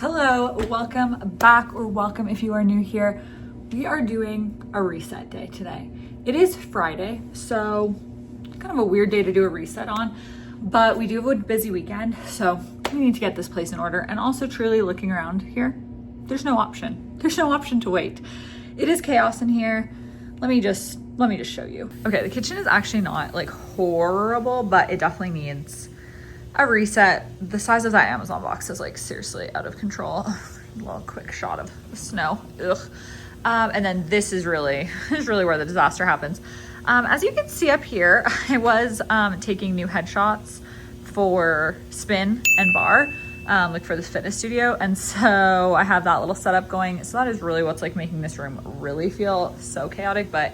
Hello, welcome back, or welcome if you are new here. We are doing a reset day today. It is Friday, so kind of a weird day to do a reset on, but we do have a busy weekend, so we need to get this place in order. And also, truly looking around here, there's no option. There's no option to wait. It is chaos in here. Let me just show you. Okay, the kitchen is actually not like horrible, but it definitely needs a reset. The size of that Amazon box is like seriously out of control. A little quick shot of the snow. Ugh. And then this is really where the disaster happens. As you can see up here, I was taking new headshots for spin and bar, like for this fitness studio. And so I have that little setup going. So that is really what's like making this room really feel so chaotic. But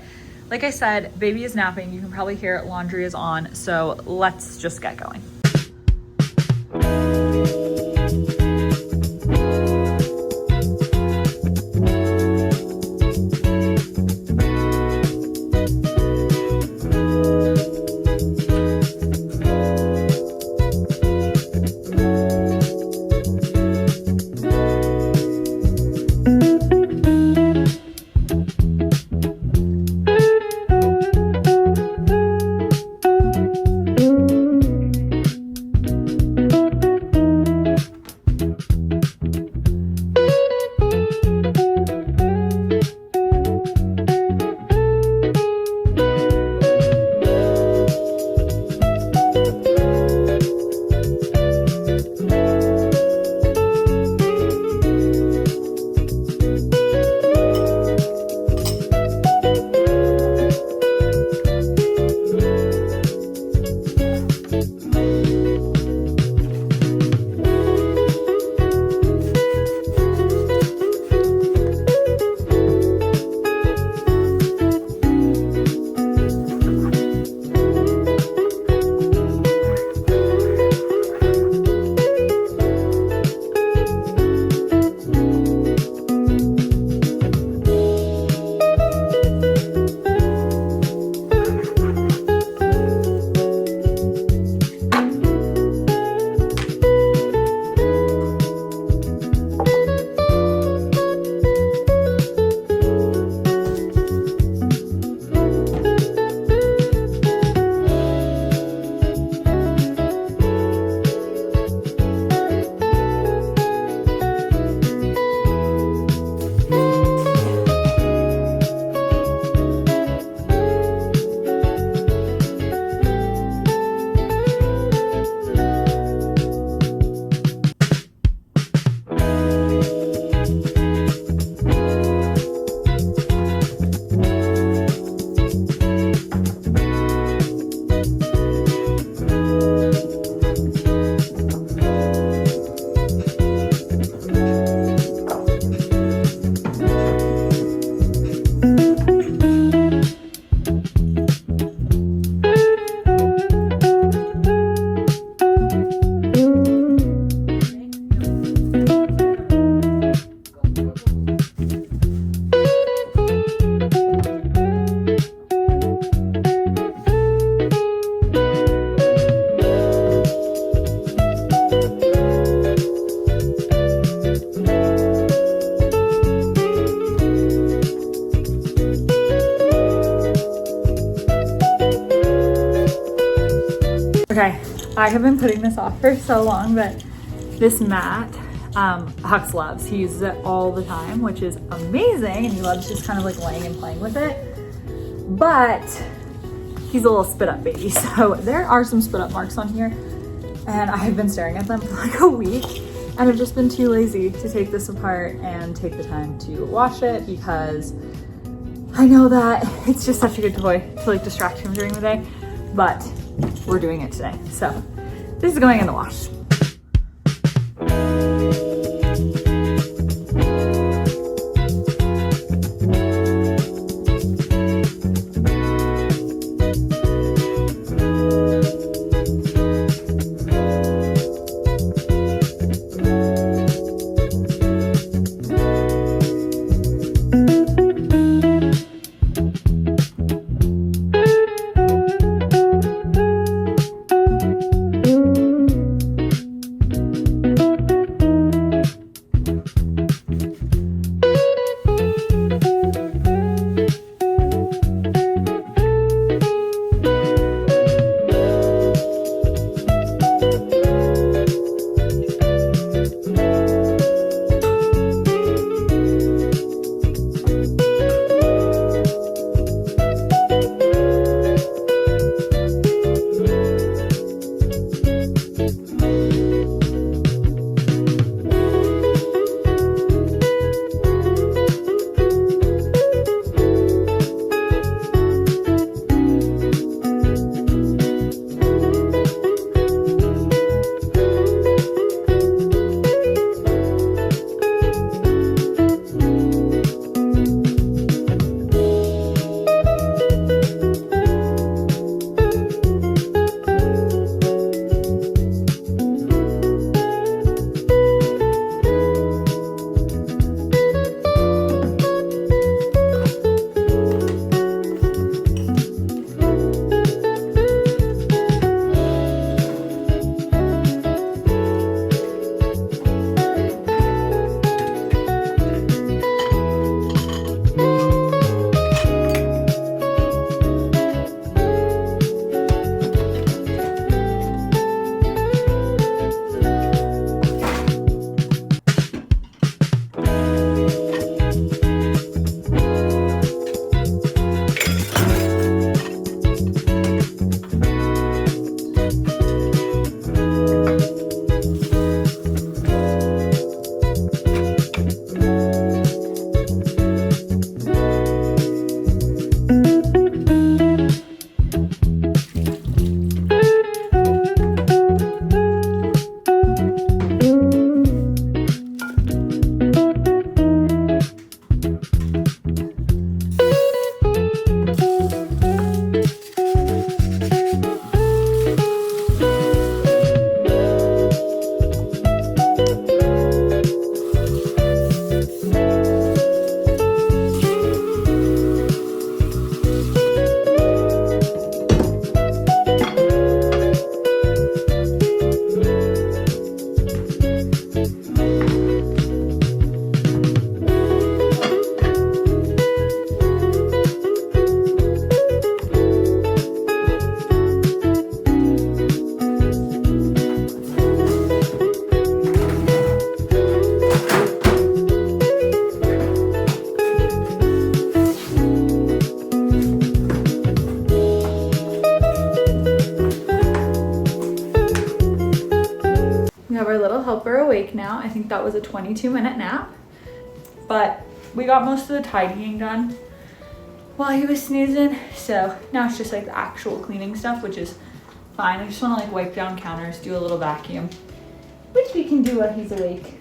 like I said, baby is napping. You can probably hear it. Laundry is on. So let's just get going. Okay, I have been putting this off for so long, but this mat, Hux loves. He uses it all the time, which is amazing, and he loves just kind of like laying and playing with it. But he's a little spit up baby, so there are some spit up marks on here, and I've been staring at them for like a week, and I've just been too lazy to take this apart and take the time to wash it, because I know that it's just such a good toy to like distract him during the day, but we're doing it today. So this is going in the wash. that was a 22-minute nap, but we got most of the tidying done while he was snoozing. So now it's just like the actual cleaning stuff, which is fine. I just want to like wipe down counters, do a little vacuum, which we can do while he's awake.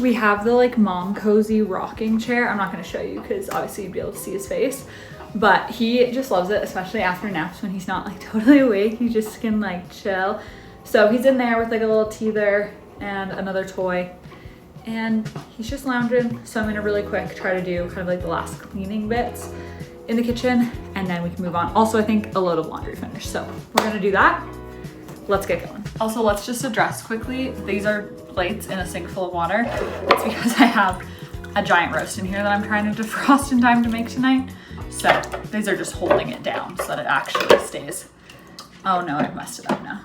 We have the like mom cozy rocking chair. I'm not going to show you because obviously you'd be able to see his face, but he just loves it, especially after naps when he's not like totally awake. He just can like chill. So he's in there with like a little teether and another toy, and he's just lounging. So I'm gonna really quick try to do kind of like the last cleaning bits in the kitchen, and then we can move on. Also, I think a load of laundry finished, so we're gonna do that. Let's get going. Also, let's just address quickly, these are plates in a sink full of water. It's because I have a giant roast in here that I'm trying to defrost in time to make tonight. So these are just holding it down so that it actually stays. Oh no, I've messed it up now.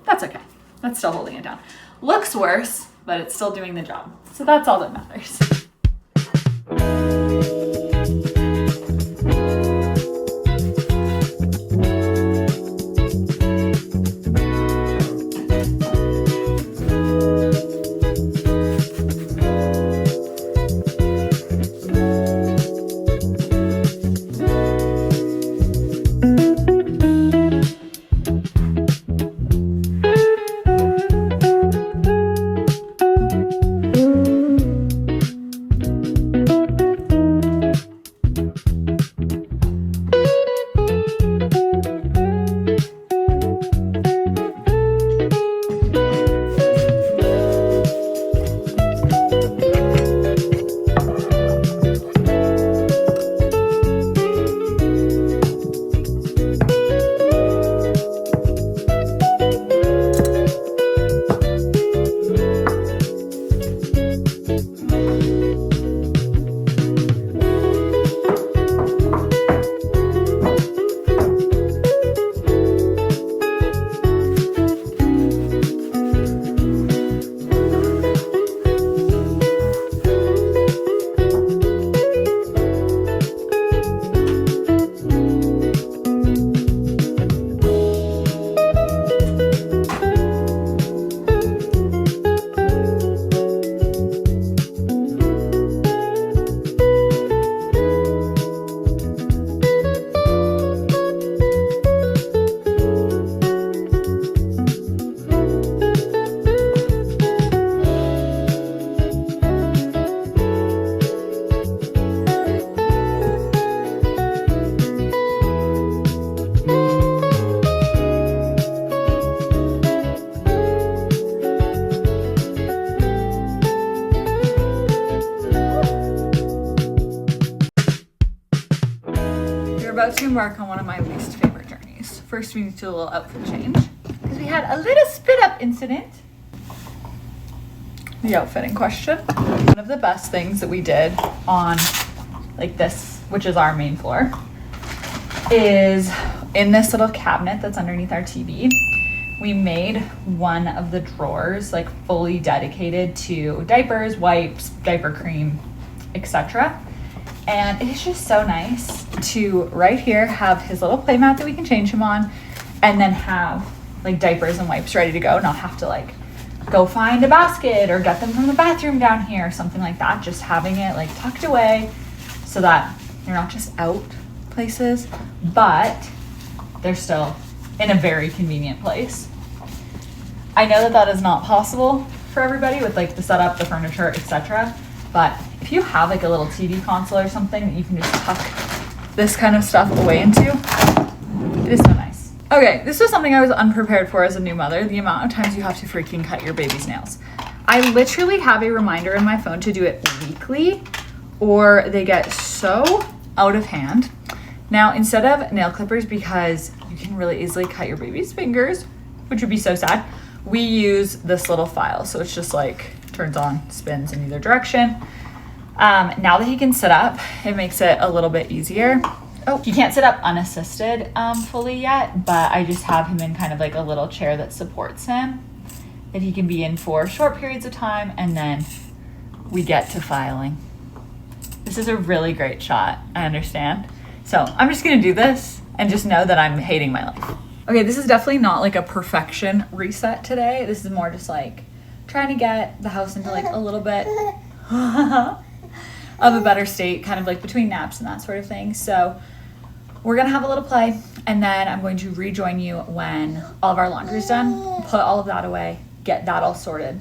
That's okay. That's still holding it down. Looks worse, but it's still doing the job. So that's all that matters. About to embark on one of my least favorite journeys. First, we need to do a little outfit change because we had a little spit up incident. The outfit in question. One of the best things that we did on like this, which is our main floor, is in this little cabinet that's underneath our TV. We made one of the drawers like fully dedicated to diapers, wipes, diaper cream, etc. And it's just so nice to right here have his little play mat that we can change him on, and then have like diapers and wipes ready to go, not have to like go find a basket or get them from the bathroom down here or something like that. Just having it like tucked away so that you're not just out places, but they're still in a very convenient place. I know that that is not possible for everybody with like the setup, the furniture, etc. But if you have like a little TV console or something that you can just tuck this kind of stuff away into, it is so nice. Okay, this was something I was unprepared for as a new mother, the amount of times you have to freaking cut your baby's nails. I literally have a reminder in my phone to do it weekly, or they get so out of hand. Now, instead of nail clippers, because you can really easily cut your baby's fingers, which would be so sad, we use this little file. So it's just like turns on, spins in either direction. Now that he can sit up, it makes it a little bit easier. Oh, he can't sit up unassisted fully yet, but I just have him in kind of like a little chair that supports him, that he can be in for short periods of time, and then we get to filing. This is a really great shot, I understand. So I'm just gonna do this and just know that I'm hating my life. Okay, this is definitely not like a perfection reset today. This is more just like trying to get the house into like a little bit of a better state, kind of like between naps and that sort of thing. So we're gonna have a little play, and then I'm going to rejoin you when all of our laundry's done, put all of that away, get that all sorted,